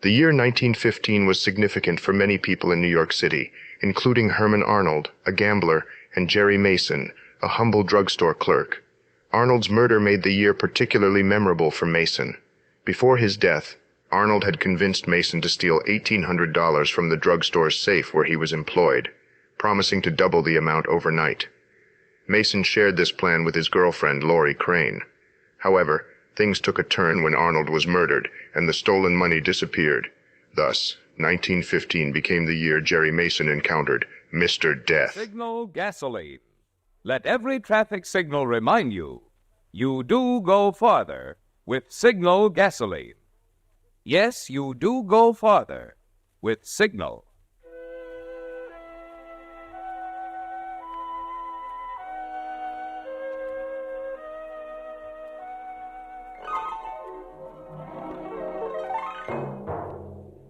The year 1915 was significant for many people in New York City, including Herman Arnold, a gambler, and Jerry Mason, a humble drugstore clerk. Arnold's murder made the year particularly memorable for Mason. Before his death, Arnold had convinced Mason to steal $1,800 from the drugstore's safe where he was employed, promising to double the amount overnight. Mason shared this plan with his girlfriend, Laurie Crane. However, things took a turn when Arnold was murdered and the stolen money disappeared. Thus, 1915 became the year Jerry Mason encountered Mr. Death. Signal gasoline. Let every traffic signal remind you, you do go farther with Signal gasoline. Yes, you do go farther with Signal.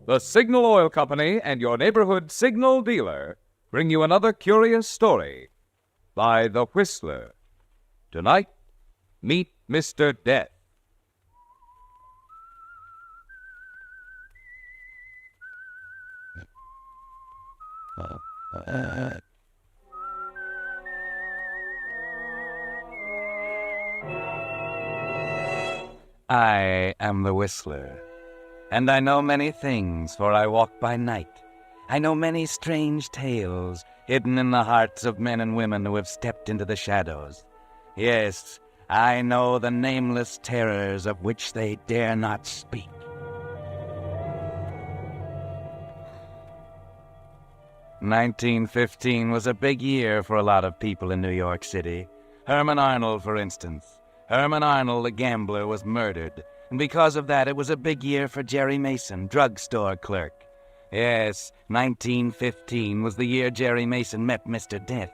The Signal Oil Company and your neighborhood Signal dealer bring you another curious story by The Whistler. Tonight, meet Mr. Death. I am the Whistler, and I know many things, for I walk by night. I know many strange tales hidden in the hearts of men and women who have stepped into the shadows. Yes, I know the nameless terrors of which they dare not speak. "1915 was a big year for a lot of people in New York City. Herman Arnold, for instance. Herman Arnold, the gambler, was murdered, and because of that, it was a big year for Jerry Mason, drugstore clerk. Yes, 1915 was the year Jerry Mason met Mr. Death.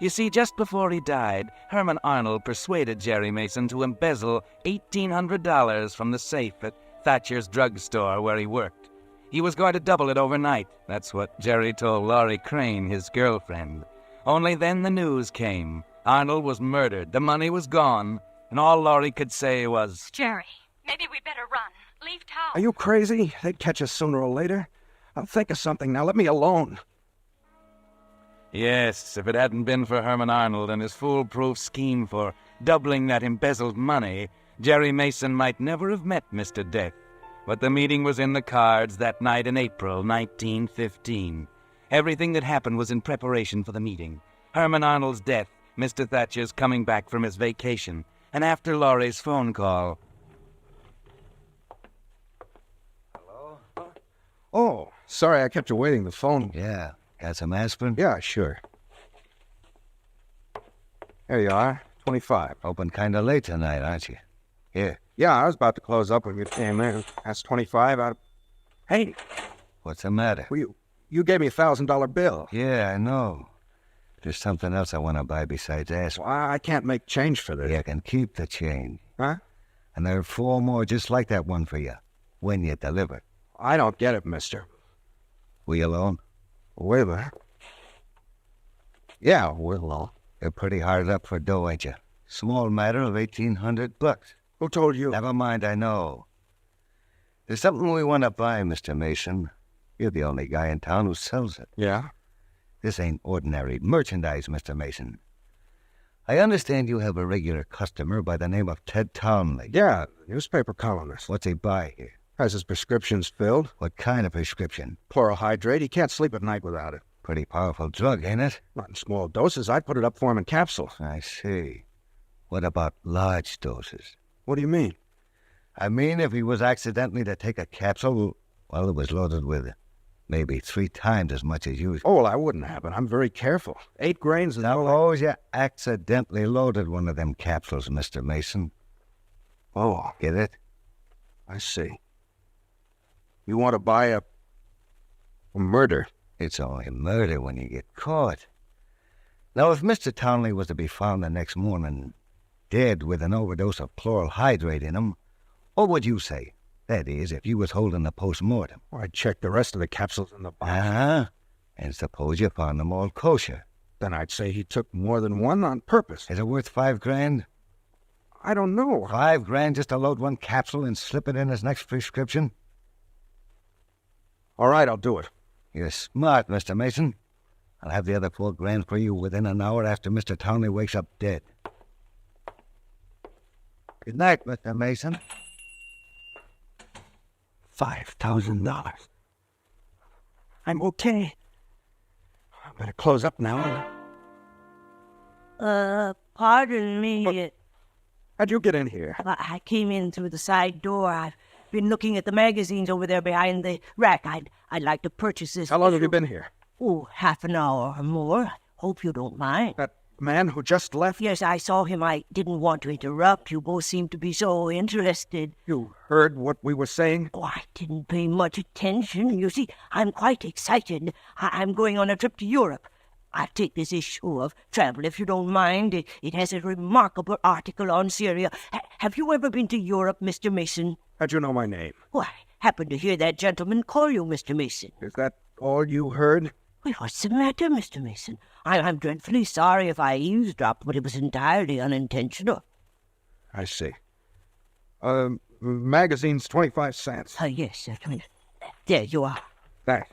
You see, just before he died, Herman Arnold persuaded Jerry Mason to embezzle $1,800 from the safe at Thatcher's drugstore where he worked. He was going to double it overnight. That's what Jerry told Laurie Crane, his girlfriend. Only then the news came. Arnold was murdered, the money was gone, and all Laurie could say was, "Jerry, maybe we better run. Leave town." Are you crazy? They'd catch us sooner or later. I'll think of something now. Let me alone. yes, if it hadn't been for Herman Arnold and his foolproof scheme for doubling that embezzled money, Jerry Mason might never have met Mr. Death. But the meeting was in the cards that night in April 1915. Everything that happened was in preparation for the meeting. Herman Arnold's death, Mr. Thatcher's coming back from his vacation, and after Laurie's phone call. Hello? Oh, sorry I kept you waiting. The phone. Yeah. Got some aspirin? Yeah, sure. There you are. 25. Open kind of late tonight, aren't you? Here. Yeah, I was about to close up when you came in. That's 25 out of... Hey, What's the matter? well, you gave me $1,000 bill. Yeah, I know. There's something else I want to buy besides aspirin. Well, I can't make change for this. You can keep the change. Huh? And there are 4 more just like that one for you, when you deliver. I don't get it, mister. We alone? Wait a minute. Yeah, we're alone. You're pretty hard up for dough, ain't you? Small matter of $1,800. Who told you? Never mind, I know. There's something we want to buy, Mr. Mason. You're the only guy in town who sells it. Yeah? This ain't ordinary merchandise, Mr. Mason. I understand you have a regular customer by the name of Ted Townley. Yeah, newspaper columnist. What's he buy here? Has his prescriptions filled. What kind of prescription? Chloral hydrate. He can't sleep at night without it. Pretty powerful drug, ain't it? Not in small doses. I'd put it up for him in capsules. I see. What about large doses? What do you mean? I mean, if he was accidentally to take a capsule, well, it was loaded with maybe 3 times as much as usual. Oh, well, that wouldn't happen. I'm very careful. 8 grains is all. Suppose you accidentally loaded one of them capsules, Mr. Mason. Oh, Get it? I see. You want to buy a murder? It's only murder when you get caught. Now, if Mr. Townley was to be found the next morning dead with an overdose of chloral hydrate in him, what would you say? That is, if you was holding a post-mortem. Well, I'd check the rest of the capsules in the box. Uh-huh. And suppose you found them all kosher. Then I'd say he took more than one on purpose. Is it worth 5 grand? I don't know. 5 grand just to load one capsule and slip it in his next prescription? All right, I'll do it. You're smart, Mr. Mason. I'll have the other $4,000 for you within an hour after Mr. Townley wakes up dead. Good night, Mr. Mason. $5,000. I'm okay. I better close up now. Pardon me. How'd you get in here? I came in through the side door. I've been looking at the magazines over there behind the rack. I'd like to purchase this. How long have you been here? Oh, half an hour or more. Hope you don't mind. That man who just left? Yes, I saw him. I didn't want to interrupt. You both seemed to be so interested. You heard what we were saying? Oh, I didn't pay much attention. You see, I'm quite excited. I'm going on a trip to Europe. I'll take this issue of Travel, if you don't mind. It has a remarkable article on Syria. Have you ever been to Europe, Mr. Mason? How'd you know my name? Oh, I happened to hear that gentleman call you Mr. Mason. Is that all you heard? Well, what's the matter, Mr. Mason? I'm dreadfully sorry if I eavesdropped, but it was entirely unintentional. I see. Magazine's 25 cents. Yes, certainly. There you are. Thanks.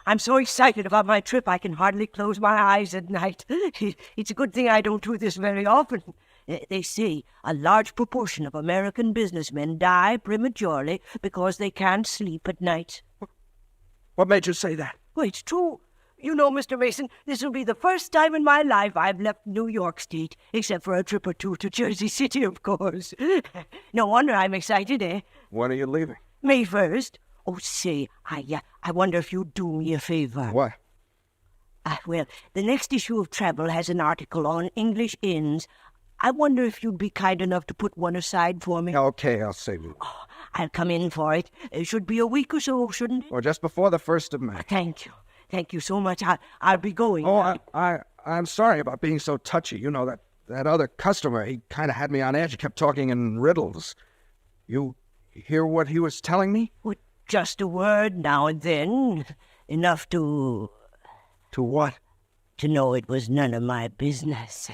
I'm so excited about my trip I can hardly close my eyes at night. It's a good thing I don't do this very often. They say a large proportion of American businessmen die prematurely because they can't sleep at night. What made you say that? Well, it's true. You know, Mr. Mason, this will be the first time in my life I've left New York State, except for a trip or two to Jersey City, of course. No wonder I'm excited, eh? When are you leaving? May 1st. Oh, say, I wonder if you'd do me a favor. What? Well, the next issue of Travel has an article on English inns. I wonder if you'd be kind enough to put one aside for me. Okay, I'll save you. Oh, I'll come in for it. It should be a week or so, shouldn't it? Or just before the 1st of May. Thank you. Thank you so much. I'll be going. Oh, I'm sorry about being so touchy. You know, that other customer, he kind of had me on edge. He kept talking in riddles. You hear what he was telling me? Well, just a word now and then. Enough to... To what? To know it was none of my business.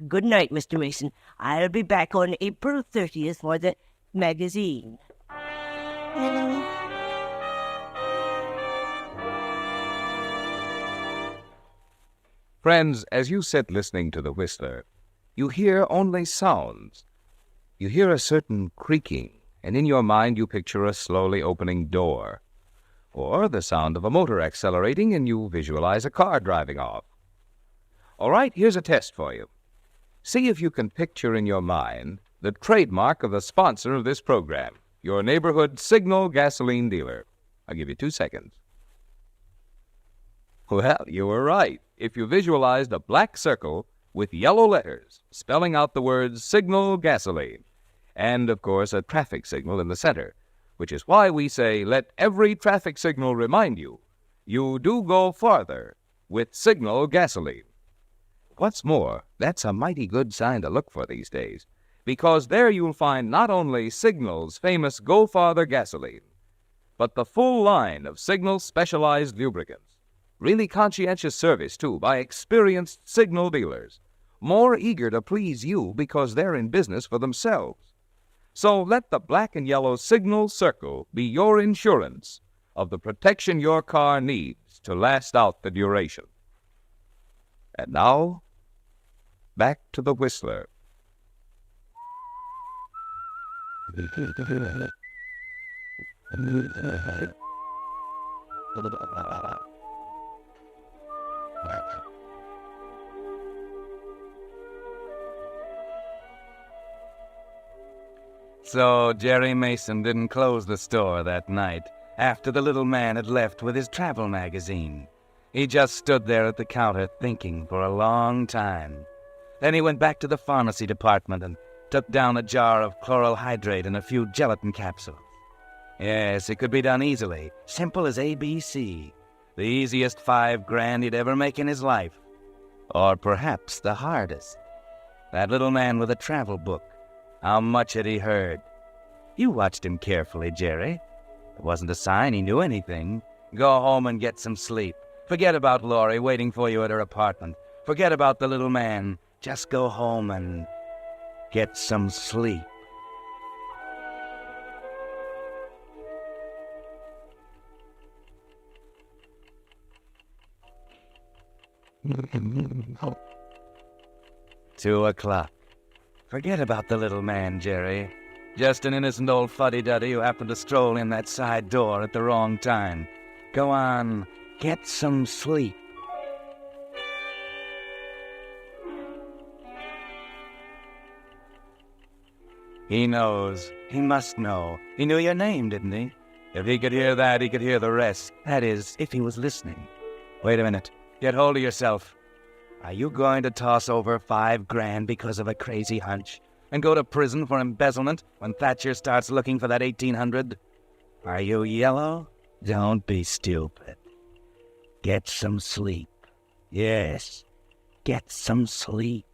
Good night, Mr. Mason. I'll be back on April 30th for the magazine. Friends, as you sit listening to The Whistler, you hear only sounds. You hear a certain creaking, and in your mind you picture a slowly opening door, or the sound of a motor accelerating, and you visualize a car driving off. All right, here's a test for you. See if you can picture in your mind the trademark of the sponsor of this program, your neighborhood Signal gasoline dealer. I'll give you 2 seconds. Well, you were right. If you visualized a black circle with yellow letters spelling out the words Signal gasoline, and, of course, a traffic signal in the center, which is why we say, let every traffic signal remind you, you do go farther with Signal gasoline. What's more, that's a mighty good sign to look for these days, because there you'll find not only Signal's famous Go Farther gasoline, but the full line of Signal's specialized lubricants. Really conscientious service, too, by experienced Signal dealers, more eager to please you because they're in business for themselves. So let the black and yellow Signal circle be your insurance of the protection your car needs to last out the duration. And now, back to The Whistler. So Jerry Mason didn't close the store that night after the little man had left with his travel magazine. He just stood there at the counter thinking for a long time. Then he went back to the pharmacy department and took down a jar of chloral hydrate and a few gelatin capsules. Yes, it could be done easily, simple as ABC. The easiest $5,000 he'd ever make in his life. Or perhaps the hardest. That little man with a travel book. How much had he heard? You watched him carefully, Jerry. It wasn't a sign he knew anything. Go home and get some sleep. Forget about Laurie waiting for you at her apartment. Forget about the little man. Just go home and get some sleep. 2:00. Forget about the little man, Jerry. Just an innocent old fuddy-duddy who happened to stroll in that side door at the wrong time. Go on, get some sleep. He knows. He must know. He knew your name, didn't he? If he could hear that, he could hear the rest. That is, if he was listening. Wait a minute. Get hold of yourself. Are you going to toss over $5,000 because of a crazy hunch and go to prison for embezzlement when Thatcher starts looking for that 1800? Are you yellow? Don't be stupid. Get some sleep. Yes, get some sleep.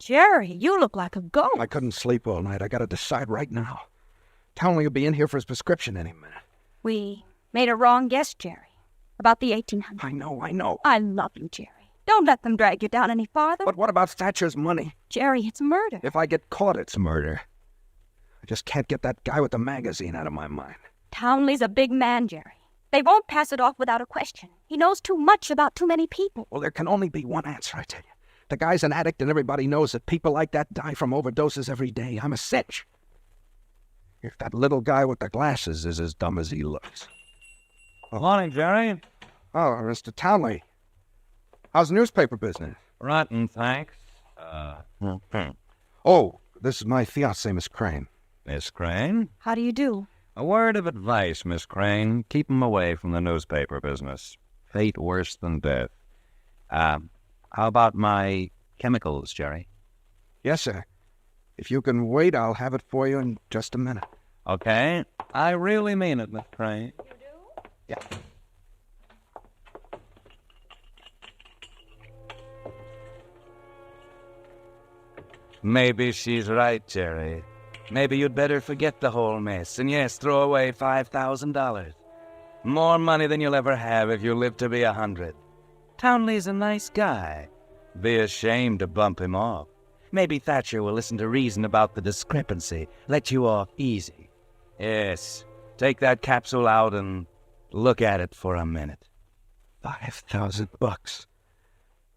Jerry, you look like a ghost. I couldn't sleep all night. I gotta decide right now. Townley will be in here for his prescription any minute. We made a wrong guess, Jerry, about the 1800. I know. I love you, Jerry. Don't let them drag you down any farther. But what about Thatcher's money? Jerry, it's murder. If I get caught, it's murder. I just can't get that guy with the magazine out of my mind. Townley's a big man, Jerry. They won't pass it off without a question. He knows too much about too many people. Well, there can only be one answer, I tell you. The guy's an addict, and everybody knows that people like that die from overdoses every day. I'm a cinch. If that little guy with the glasses is as dumb as he looks. Morning, Jerry. Oh, Mr. Townley. How's the newspaper business? Rotten, thanks. Oh, this is my fiancée, Miss Crane. Miss Crane? How do you do? A word of advice, Miss Crane. Keep 'em away from the newspaper business. Fate worse than death. How about my chemicals, Jerry? Yes, sir. If you can wait, I'll have it for you in just a minute. Okay. I really mean it, Miss Crane. You do? Yeah. Maybe she's right, Jerry. Maybe you'd better forget the whole mess, and yes, throw away $5,000. More money than you'll ever have if you live to be 100. Townley's a nice guy. Be ashamed to bump him off. Maybe Thatcher will listen to reason about the discrepancy, let you off easy. Yes, take that capsule out and look at it for a minute. $5,000.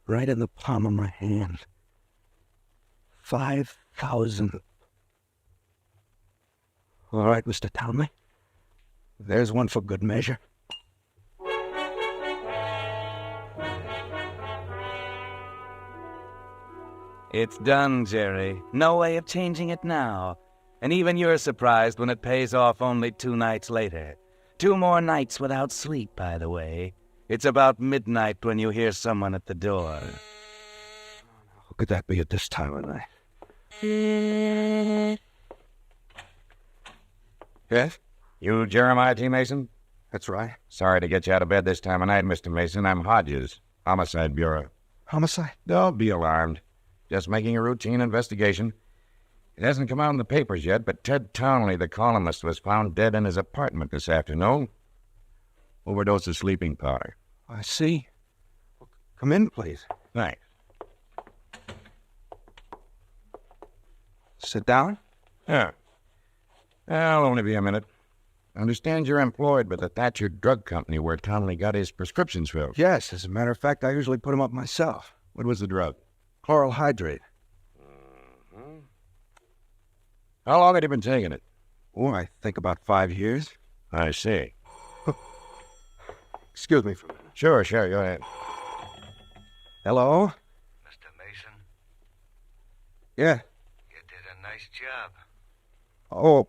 Right in the palm of my hand. 5,000. All right, Mr. Townley. There's one for good measure. It's done, Jerry. No way of changing it now. And even you're surprised when it pays off only 2 nights later. 2 more nights without sleep, by the way. It's about midnight when you hear someone at the door. Who could that be at this time of night? Yes? You Jeremiah T. Mason? That's right. Sorry to get you out of bed this time of night, Mr. Mason. I'm Hodges, Homicide Bureau. Homicide? Don't be alarmed. Just making a routine investigation. It hasn't come out in the papers yet, but Ted Townley, the columnist, was found dead in his apartment this afternoon. Overdose of sleeping powder. I see. Well, come in, please. Thanks. Sit down. Yeah. I'll only be a minute. I understand you're employed by the Thatcher Drug Company where Townley got his prescriptions filled. Yes, as a matter of fact, I usually put them up myself. What was the drug? Chloral hydrate. How long had you been taking it? Oh, I think about 5 years. I see. Excuse me for a minute. Sure, go ahead. Hello? Mr. Mason, Yeah. you did a nice job. Oh,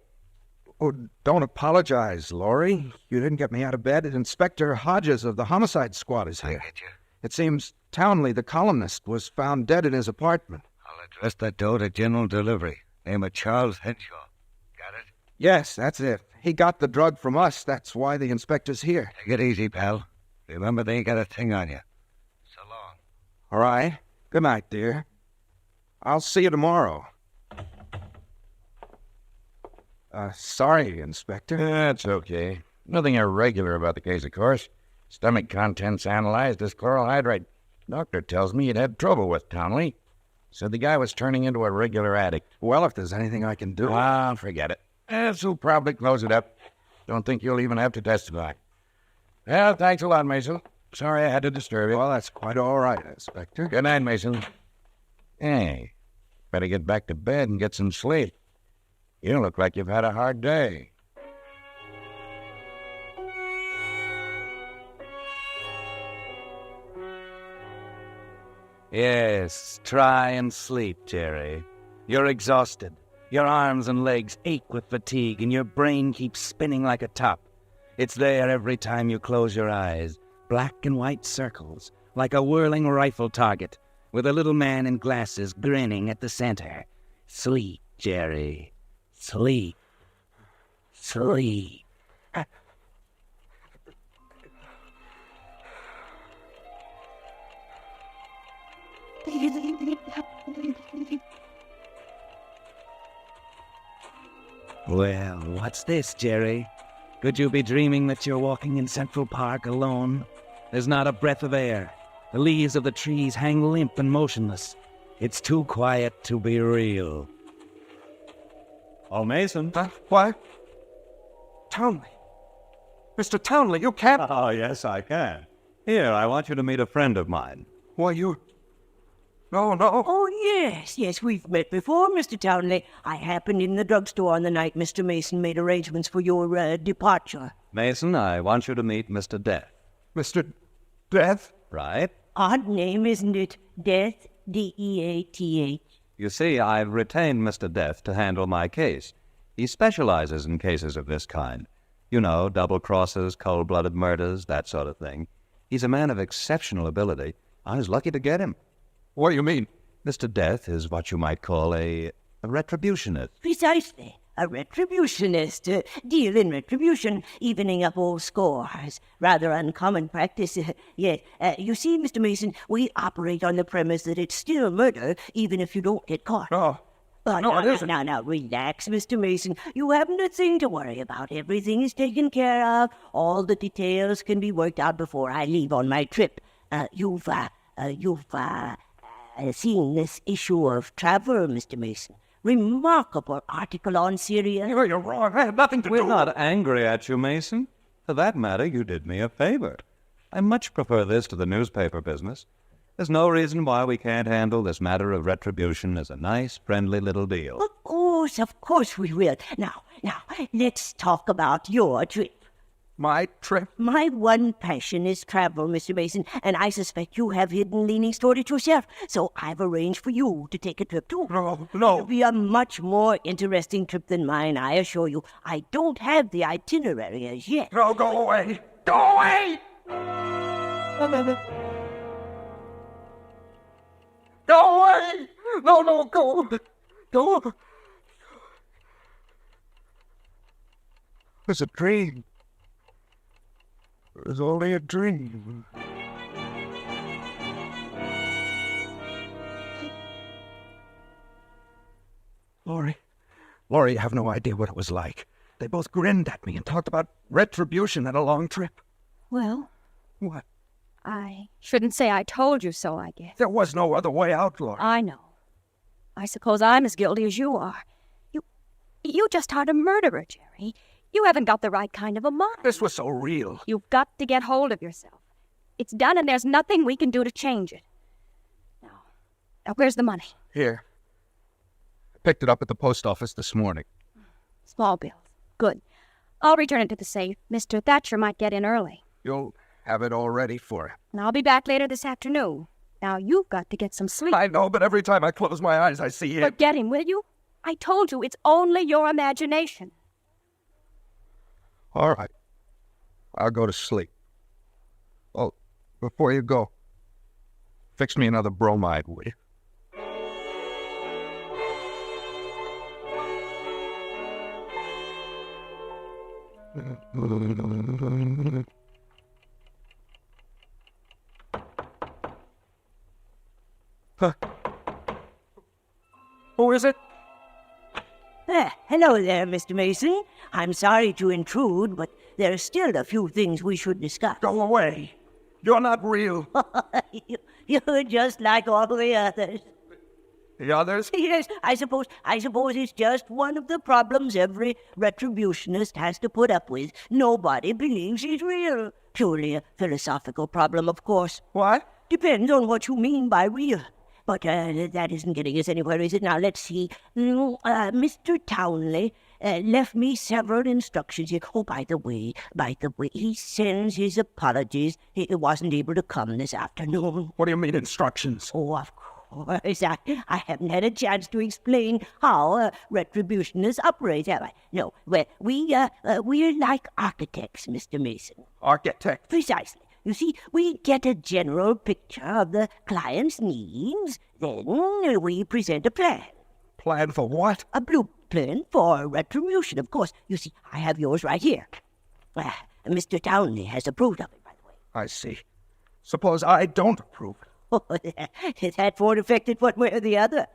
don't apologize, Laurie. You didn't get me out of bed. Inspector Hodges of the Homicide Squad is I here. get you. It seems Townley, the columnist, was found dead in his apartment. I'll address that door to General Delivery. Name of Charles Henshaw. Got it? Yes, that's it. He got the drug from us. That's why the inspector's here. Take it easy, pal. Remember, they ain't got a thing on you. So long. All right. Good night, dear. I'll see you tomorrow. Sorry, Inspector. That's okay. Nothing irregular about the case, of course. Stomach contents analyzed as chloral hydrate. Doctor tells me you'd had trouble with Townley. Said the guy was turning into a regular addict. Well, if there's anything I can do... Ah, forget it. He'll probably close it up. Don't think you'll even have to testify. Well, thanks a lot, Mason. Sorry I had to disturb you. Well, that's quite all right, Inspector. Good night, Mason. Hey, better get back to bed and get some sleep. You look like you've had a hard day. Yes, try and sleep, Jerry. You're exhausted. Your arms and legs ache with fatigue, and your brain keeps spinning like a top. It's there every time you close your eyes. Black and white circles, like a whirling rifle target, with a little man in glasses grinning at the center. Sleep, Jerry. Sleep. Sleep. Well, what's this, Jerry? Could you be dreaming that you're walking in Central Park alone? There's not a breath of air. The leaves of the trees hang limp and motionless. It's too quiet to be real. Oh, Mason. What? Townley. Mr. Townley, you can't... Oh, yes, I can. Here, I want you to meet a friend of mine. Why, you... No. Oh, yes, we've met before, Mr. Townley. I happened in the drugstore on the night Mr. Mason made arrangements for your departure. Mason, I want you to meet Mr. Death. Mr. Death? Right? Odd name, isn't it? Death, D-E-A-T-H. You see, I've retained Mr. Death to handle my case. He specializes in cases of this kind. You know, double crosses, cold-blooded murders, that sort of thing. He's a man of exceptional ability. I was lucky to get him. What do you mean? Mr. Death is what you might call a retributionist. Precisely. A retributionist. Deal in retribution, evening up old scores. Rather uncommon practice. Yet, you see, Mr. Mason, we operate on the premise that it's still murder, even if you don't get caught. Oh. No, it isn't. Now, relax, Mr. Mason. You haven't a thing to worry about. Everything is taken care of. All the details can be worked out before I leave on my trip. You've seen this issue of Traveler, Mr. Mason. Remarkable article on Syria. You're wrong. I had nothing to do... We're not angry at you, Mason. For that matter, you did me a favor. I much prefer this to the newspaper business. There's no reason why we can't handle this matter of retribution as a nice, friendly little deal. Of course we will. Now, let's talk about your trip. My trip? My one passion is travel, Mr. Mason, and I suspect you have hidden leanings toward it yourself, so I've arranged for you to take a trip too. No. It'll be a much more interesting trip than mine, I assure you. I don't have the itinerary as yet. No, go away. Go away! Go away! No, go. Go. It was a dream. It was only a dream. Laurie, you have no idea what it was like. They both grinned at me and talked about retribution and a long trip. Well, What? I shouldn't say I told you so, I guess. There was no other way out, Laurie. I know. I suppose I'm as guilty as you are. You just hired a murderer, Jerry. You haven't got the right kind of a mind. This was so real. You've got to get hold of yourself. It's done, and there's nothing we can do to change it. Now, where's the money? Here. I picked it up at the post office this morning. Small bills. Good. I'll return it to the safe. Mr. Thatcher might get in early. You'll have it all ready for him. And I'll be back later this afternoon. Now, you've got to get some sleep. I know, but every time I close my eyes, I see him. Forget him, will you? I told you, it's only your imagination. All right. I'll go to sleep. Oh, before you go, fix me another bromide, will you? Huh. Who is it? Hello there, Mr. Mason. I'm sorry to intrude, but there are still a few things we should discuss. Go away. You're not real. You're just like all the others. The others? Yes, I suppose it's just one of the problems every retributionist has to put up with. Nobody believes he's real. Purely a philosophical problem, of course. What? Depends on what you mean by real. But that isn't getting us anywhere, is it? Now, let's see. Mr. Townley left me several instructions here. Oh, by the way, he sends his apologies. He wasn't able to come this afternoon. What do you mean, instructions? Oh, of course. I haven't had a chance to explain how retributionists operate, have I? No, well, we're like architects, Mr. Mason. Architect? Precisely. You see, we get a general picture of the client's needs, then we present a plan. Plan for what? A blueprint for retribution, of course. You see, I have yours right here. Mr. Townley has approved of it, by the way. I see. Suppose I don't approve. That won't affect it one way or the other.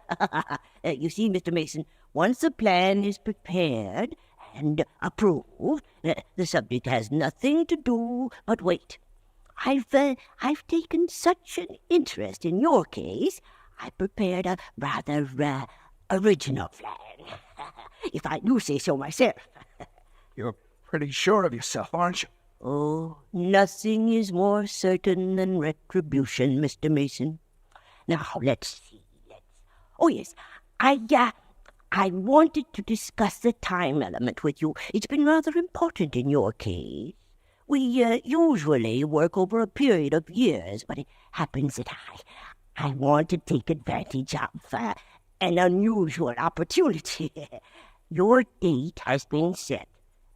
You see, Mr. Mason, once a plan is prepared and approved, the subject has nothing to do but wait. I've taken such an interest in your case, I prepared a rather original plan, if I do say so myself. You're pretty sure of yourself, aren't you? Oh, nothing is more certain than retribution, Mr. Mason. Now, let's see. Oh, yes, I wanted to discuss the time element with you. It's been rather important in your case. We usually work over a period of years, but it happens that I want to take advantage of an unusual opportunity. Your date has been set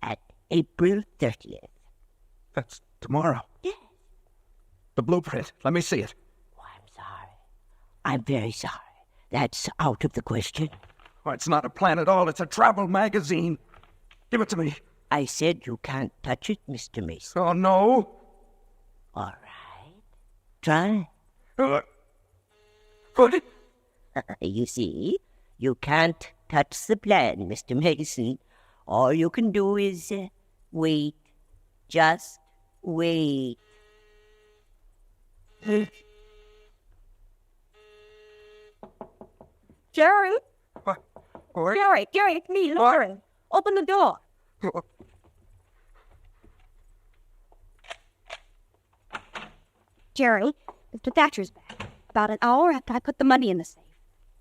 at April 30th. That's tomorrow. Yes. The blueprint. Let me see it. Oh, I'm sorry. I'm very sorry. That's out of the question. Oh, it's not a plan at all. It's a travel magazine. Give it to me. I said you can't touch it, Mr. Mason. Oh, no. All right. Try. But You see, you can't touch the plan, Mr. Mason. All you can do is wait. Just wait. Jerry? What? Jerry, it's me, Lauren. Open the door. Jerry, Mr. Thatcher's back. About an hour after I put the money in the safe.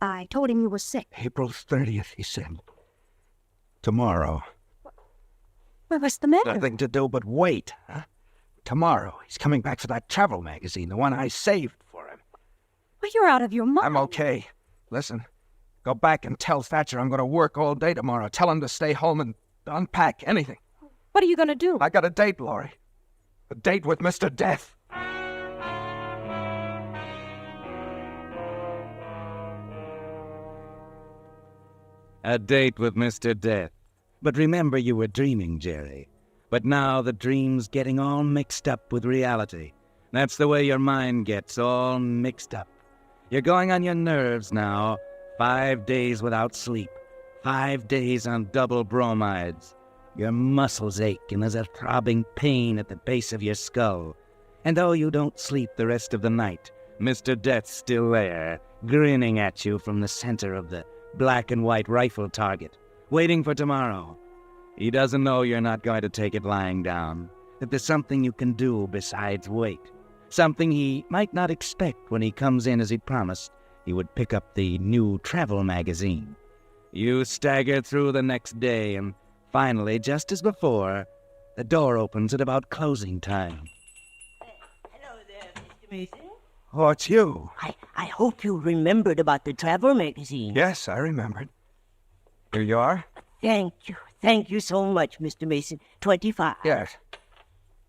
I told him you were sick. April 30th, he said. Tomorrow. Well, what's the matter? Nothing to do but wait, huh? Tomorrow, he's coming back for that travel magazine, the one I saved for him. Well, you're out of your mind. I'm okay. Listen, go back and tell Thatcher I'm going to work all day tomorrow. Tell him to stay home and unpack anything. What are you going to do? I got a date, Laurie. A date with Mr. Death. A date with Mr. Death. But remember, you were dreaming, Jerry. But now the dream's getting all mixed up with reality. That's the way your mind gets, all mixed up. You're going on your nerves now. 5 days without sleep. 5 days on double bromides. Your muscles ache and there's a throbbing pain at the base of your skull. And though you don't sleep the rest of the night, Mr. Death's still there, grinning at you from the center of the black and white rifle target, waiting for tomorrow. He doesn't know you're not going to take it lying down, that there's something you can do besides wait, something he might not expect when he comes in as he promised he would pick up the new travel magazine. You stagger through the next day, and finally, just as before, the door opens at about closing time. Hello there, Mr. Mason. Oh, it's you. I hope you remembered about the travel magazine. Yes, I remembered. Here you are. Thank you. Thank you so much, Mr. Mason. 25. Yes.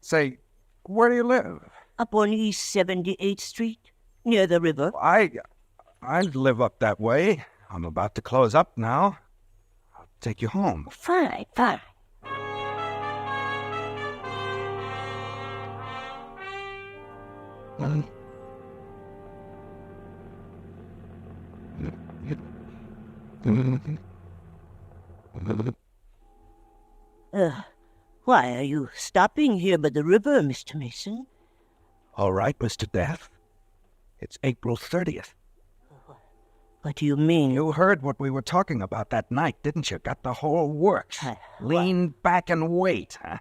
Say, where do you live? Up on East 78th Street, near the river. I live up that way. I'm about to close up now. I'll take you home. Fine. Why are you stopping here by the river, Mr. Mason? All right, Mr. Death. It's April 30th. What do you mean? You heard what we were talking about that night, didn't you? Got the whole works. Lean back and wait, huh?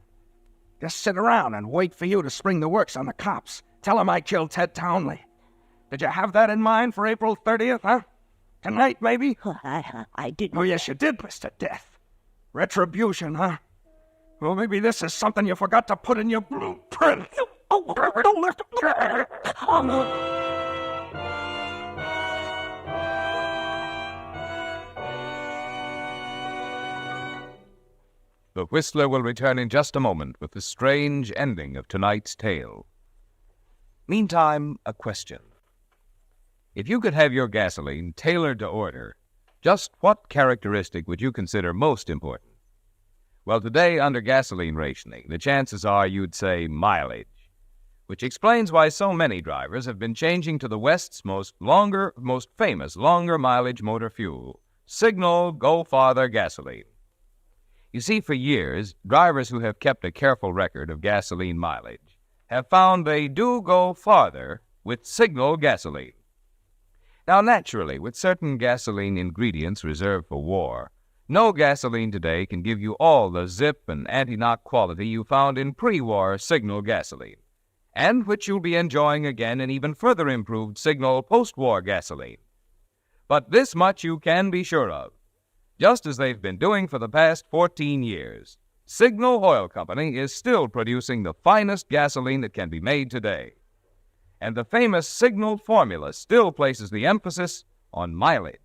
Just sit around and wait for you to spring the works on the cops. Tell them I killed Ted Townley. Did you have that in mind for April 30th, huh? Tonight, maybe? I didn't. Oh, yes, you did, Mr. Death. Retribution, huh? Well, maybe this is something you forgot to put in your blueprint. Oh, don't let The Whistler will return in just a moment with the strange ending of tonight's tale. Meantime, a question. If you could have your gasoline tailored to order, just what characteristic would you consider most important? Well, today, under gasoline rationing, the chances are you'd say mileage, which explains why so many drivers have been changing to the West's most famous longer mileage motor fuel, Signal Go Farther gasoline. You see, for years, drivers who have kept a careful record of gasoline mileage have found they do go farther with Signal gasoline. Now, naturally, with certain gasoline ingredients reserved for war, no gasoline today can give you all the zip and anti-knock quality you found in pre-war Signal gasoline, and which you'll be enjoying again in even further improved Signal post-war gasoline. But this much you can be sure of. Just as they've been doing for the past 14 years, Signal Oil Company is still producing the finest gasoline that can be made today. And the famous Signal formula still places the emphasis on mileage.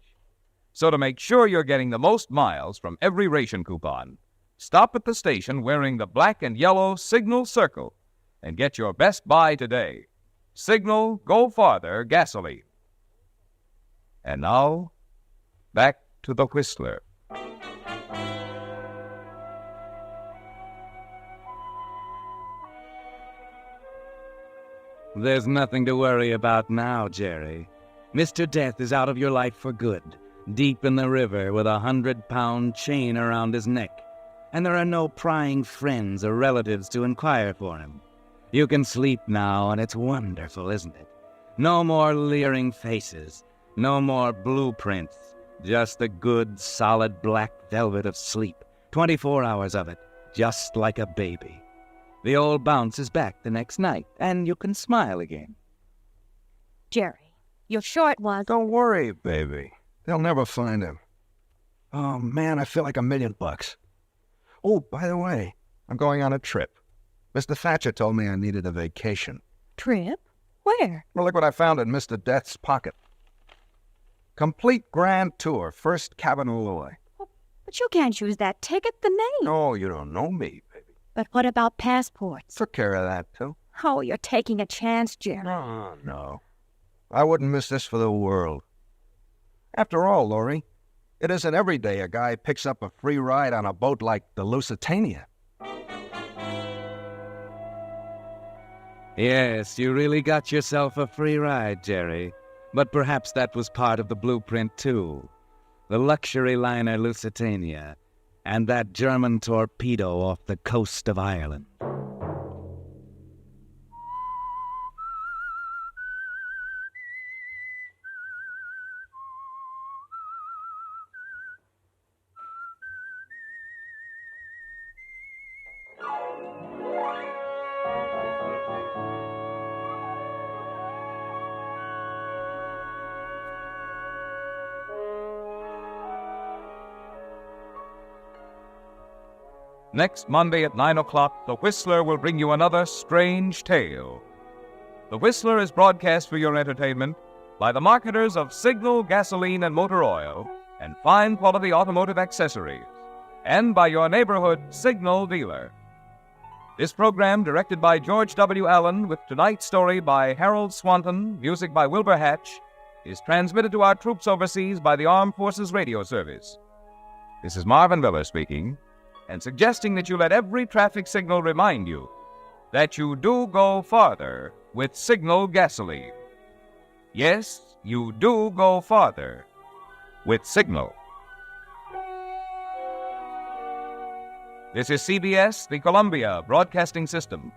So to make sure you're getting the most miles from every ration coupon, stop at the station wearing the black and yellow Signal circle and get your best buy today. Signal Go Farther gasoline. And now, back to the Whistler. There's nothing to worry about now, Jerry. Mr. Death is out of your life for good, deep in the river with a 100-pound chain around his neck, and there are no prying friends or relatives to inquire for him. You can sleep now, and it's wonderful, isn't it? No more leering faces, no more blueprints, just the good, solid black velvet of sleep, 24 hours of it, just like a baby. The old bounce is back the next night, and you can smile again. Jerry, you're sure it was? Don't worry, baby. They'll never find him. Oh, man, I feel like $1,000,000. Oh, by the way, I'm going on a trip. Mr. Thatcher told me I needed a vacation. Trip? Where? Well, look what I found in Mr. Death's pocket. Complete grand tour, first cabin alloy. Oh, but you can't use that ticket, the name. Oh, you don't know me, baby. But what about passports? Took care of that, too. Oh, you're taking a chance, Jerry. No. I wouldn't miss this for the world. After all, Laurie, it isn't every day a guy picks up a free ride on a boat like the Lusitania. Yes, you really got yourself a free ride, Jerry. But perhaps that was part of the blueprint, too. The luxury liner Lusitania, and that German torpedo off the coast of Ireland. Next Monday at 9 o'clock, The Whistler will bring you another strange tale. The Whistler is broadcast for your entertainment by the marketers of Signal gasoline and motor oil and fine quality automotive accessories, and by your neighborhood Signal dealer. This program, directed by George W. Allen, with tonight's story by Harold Swanton, music by Wilbur Hatch, is transmitted to our troops overseas by the Armed Forces Radio Service. This is Marvin Miller speaking, and suggesting that you let every traffic signal remind you that you do go farther with Signal gasoline. Yes, you do go farther with Signal. This is CBS, the Columbia Broadcasting System.